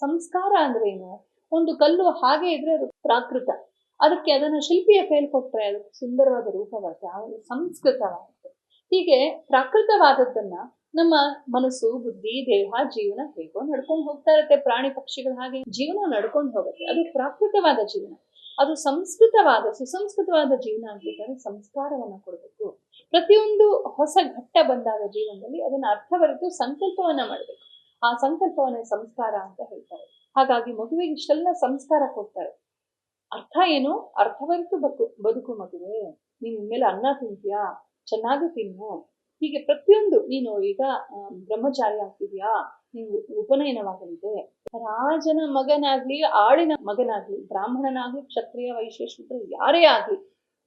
ಸಂಸ್ಕಾರ ಅಂದ್ರೆ ಏನು? ಒಂದು ಕಲ್ಲು ಹಾಗೆ ಇದ್ರೆ ಅದು ಪ್ರಾಕೃತ, ಅದಕ್ಕೆ ಅದನ್ನ ಶಿಲ್ಪಿಯ ಕೈಲಿ ಕೊಟ್ರೆ ಅದಕ್ಕೆ ಸುಂದರವಾದ ರೂಪ ಬರುತ್ತೆ, ಆಮೇಲೆ ಸಂಸ್ಕೃತವಾಗುತ್ತೆ. ಹೀಗೆ ಪ್ರಾಕೃತವಾದದ್ದನ್ನ ನಮ್ಮ ಮನಸ್ಸು, ಬುದ್ಧಿ, ದೇಹ, ಜೀವನ ಹೇಗೋ ನಡ್ಕೊಂಡು ಹೋಗ್ತಾ ಇರುತ್ತೆ. ಪ್ರಾಣಿ ಪಕ್ಷಿಗಳು ಹಾಗೆ ಜೀವನ ನಡ್ಕೊಂಡು ಹೋಗುತ್ತೆ. ಅದು ಪ್ರಾಕೃತವಾದ ಜೀವನ. ಅದು ಸುಸಂಸ್ಕೃತವಾದ ಜೀವನ ಆಗ್ಬೇಕಾದ್ರೆ ಸಂಸ್ಕಾರವನ್ನ ಕೊಡಬೇಕು. ಪ್ರತಿಯೊಂದು ಹೊಸ ಘಟ್ಟ ಬಂದಾಗ ಜೀವನದಲ್ಲಿ ಅದನ್ನ ಅರ್ಥವರಿತು ಸಂಕಲ್ಪವನ್ನ ಮಾಡಬೇಕು. ಆ ಸಂಕಲ್ಪವನ್ನೇ ಸಂಸ್ಕಾರ ಅಂತ ಹೇಳ್ತಾರೆ. ಹಾಗಾಗಿ ಮಗುವಿಗೆ ಇಷ್ಟೆಲ್ಲ ಸಂಸ್ಕಾರ ಕೊಡ್ತಾರೆ. ಅರ್ಥ ಏನು? ಅರ್ಥವರಿತು ಬದುಕು ಮಗುವೆ. ನೀನ್ ಇನ್ಮೇಲೆ ಅನ್ನ ತಿಂತೀಯಾ, ಚೆನ್ನಾಗಿ ತಿನ್ನು. ಹೀಗೆ ಪ್ರತಿಯೊಂದು, ನೀನು ಈಗ ಬ್ರಹ್ಮಚಾರಿ ಆಗ್ತಿದ್ಯಾ, ನೀವು ಉಪನಯನವಾಗಲಿದೆ. ರಾಜನ ಮಗನಾಗ್ಲಿ, ಆಳಿನ ಮಗನಾಗ್ಲಿ, ಬ್ರಾಹ್ಮಣನಾಗ್ಲಿ, ಕ್ಷತ್ರಿಯ, ವೈಶ್ಯ, ಶೂದ್ರ ಯಾರೇ ಆಗ್ಲಿ,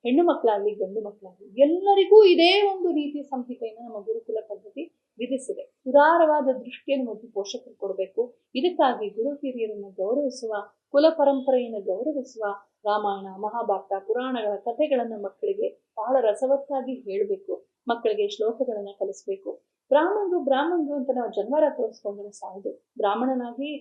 ಹೆಣ್ಣು ಮಕ್ಕಳಾಗ್ಲಿ, ಗಂಡು ಮಕ್ಕಳಾಗ್ಲಿ, ಎಲ್ಲರಿಗೂ ಇದೇ ಒಂದು ರೀತಿ ಸಂಹಿತೆಯನ್ನು ನಮ್ಮ ಗುರುಕುಲ ಪದ್ಧತಿ ವಿಧಿಸಿದೆ. ಉದಾರವಾದ ದೃಷ್ಟಿಯನ್ನು ಮೊದಲು ಪೋಷಕರು ಕೊಡಬೇಕು. ಇದಕ್ಕಾಗಿ ಗುರು ಹಿರಿಯರನ್ನು ಗೌರವಿಸುವ, ಕುಲ ಪರಂಪರೆಯನ್ನು ಗೌರವಿಸುವ, ರಾಮಾಯಣ, ಮಹಾಭಾರತ, ಪುರಾಣಗಳ ಕಥೆಗಳನ್ನು ಮಕ್ಕಳಿಗೆ ಬಹಳ ರಸವತ್ತಾಗಿ ಹೇಳಬೇಕು. ಮಕ್ಕಳಿಗೆ ಶ್ಲೋಕಗಳನ್ನ ಕಲಿಸ್ಬೇಕು. ಬ್ರಾಹ್ಮಣರು ಅಂತ ನಾವು ಜನ್ಮರ ತೋರಿಸ್ಕೊಂಡ್ರೆ ಸಾಲದು. ಬ್ರಾಹ್ಮಣನಾಗಿ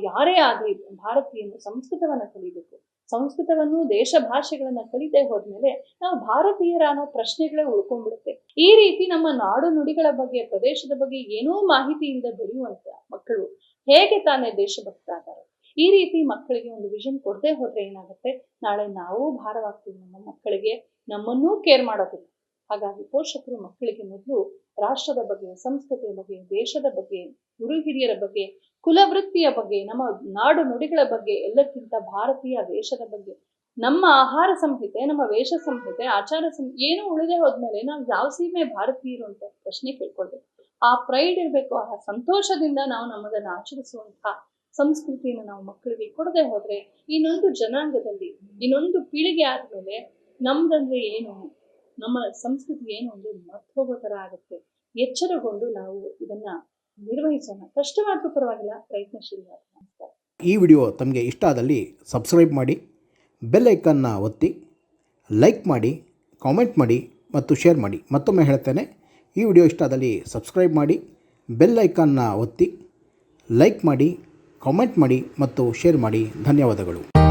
ಯಾರೇ ಆಗ್ಲಿ ಭಾರತೀಯನು ಸಂಸ್ಕೃತವನ್ನ ಕಲಿಬೇಕು. ಸಂಸ್ಕೃತವನ್ನು, ದೇಶ ಭಾಷೆಗಳನ್ನ ಕಲಿತೇ ಹೋದ್ಮೇಲೆ ನಾವು ಭಾರತೀಯರ ಅನ್ನೋ ಪ್ರಶ್ನೆಗಳೇ ಉಳ್ಕೊಂಡ್ಬಿಡುತ್ತೆ. ಈ ರೀತಿ ನಮ್ಮ ನಾಡು ನುಡಿಗಳ ಬಗ್ಗೆ, ಪ್ರದೇಶದ ಬಗ್ಗೆ ಏನೂ ಮಾಹಿತಿಯಿಂದ ಬೆಳೆಯುವಂತ ಮಕ್ಕಳು ಹೇಗೆ ತಾನೇ ದೇಶಭಕ್ತರಾಗ್ತಾರೆ? ಈ ರೀತಿ ಮಕ್ಕಳಿಗೆ ಒಂದು ವಿಷನ್ ಕೊಡದೆ ಹೋದ್ರೆ ಏನಾಗುತ್ತೆ? ನಾಳೆ ನಾವು ಭಾರವಾಗ್ತೀವಿ ನಮ್ಮ ಮಕ್ಕಳಿಗೆ, ನಮ್ಮನ್ನೂ ಕೇರ್ ಮಾಡೋದಿಲ್ಲ. ಹಾಗಾಗಿ ಪೋಷಕರು ಮಕ್ಕಳಿಗೆ ಮೊದಲು ರಾಷ್ಟ್ರದ ಬಗ್ಗೆ, ಸಂಸ್ಕೃತಿಯ ಬಗ್ಗೆ, ದೇಶದ ಬಗ್ಗೆ, ಗುರು ಹಿರಿಯರ ಬಗ್ಗೆ, ಕುಲವೃತ್ತಿಯ ಬಗ್ಗೆ, ನಮ್ಮ ನಾಡು ನುಡಿಗಳ ಬಗ್ಗೆ, ಎಲ್ಲಕ್ಕಿಂತ ಭಾರತೀಯ ವೇಷದ ಬಗ್ಗೆ, ನಮ್ಮ ಆಹಾರ ಸಂಹಿತೆ, ನಮ್ಮ ವೇಷ ಸಂಹಿತೆ, ಆಚಾರ ಏನು ಉಳಿದೇ ಹೋದ್ಮೇಲೆ ನಾವು ಯಾವ ಸೀಮೆ ಭಾರತೀಯರು ಅಂತ ಪ್ರಶ್ನೆ ಕೇಳ್ಕೊಳ್ಬೇಕು. ಆ ಪ್ರೈಡ್ ಇರ್ಬೇಕು. ಆ ಸಂತೋಷದಿಂದ ನಾವು ನಮ್ಮದನ್ನ ಆಚರಿಸುವಂತಹ ಸಂಸ್ಕೃತಿಯನ್ನು ನಾವು ಮಕ್ಕಳಿಗೆ ಕೊಡದೆ ಹೋದ್ರೆ ಇನ್ನೊಂದು ಜನಾಂಗದಲ್ಲಿ, ಇನ್ನೊಂದು ಪೀಳಿಗೆ ಆದ್ಮೇಲೆ ನಮ್ದಂದ್ರೆ ಏನು, ನಮ್ಮ ಸಂಸ್ಕೃತಿ ಏನು ಅಂದ್ರೆ ಮರ್ತು ಹೋಗೋ ತರ ಆಗುತ್ತೆ. ಎಚ್ಚರಗೊಂಡು ನಾವು ಇದನ್ನ ನಿರ್ವಹಿಸೋಣ. ಕಷ್ಟವಾದ್ರೂ ಪರವಾಗಿಲ್ಲ, ಪ್ರಯತ್ನಶೀಲರಾಗಿ. ನಮಸ್ಕಾರ. ಈ ವಿಡಿಯೋ ತಮಗೆ ಇಷ್ಟ ಆದಲ್ಲಿ ಸಬ್ಸ್ಕ್ರೈಬ್ ಮಾಡಿ, ಬೆಲ್ ಐಕನ್ನ ಒತ್ತಿ, ಲೈಕ್ ಮಾಡಿ, ಕಾಮೆಂಟ್ ಮಾಡಿ ಮತ್ತು ಶೇರ್ ಮಾಡಿ. ಮತ್ತೊಮ್ಮೆ ಹೇಳ್ತೇನೆ, ಈ ವಿಡಿಯೋ ಇಷ್ಟ ಆದಲ್ಲಿ ಸಬ್ಸ್ಕ್ರೈಬ್ ಮಾಡಿ, ಬೆಲ್ ಐಕನ್ನ ಒತ್ತಿ, ಲೈಕ್ ಮಾಡಿ, ಕಾಮೆಂಟ್ ಮಾಡಿ ಮತ್ತು ಶೇರ್ ಮಾಡಿ. ಧನ್ಯವಾದಗಳು.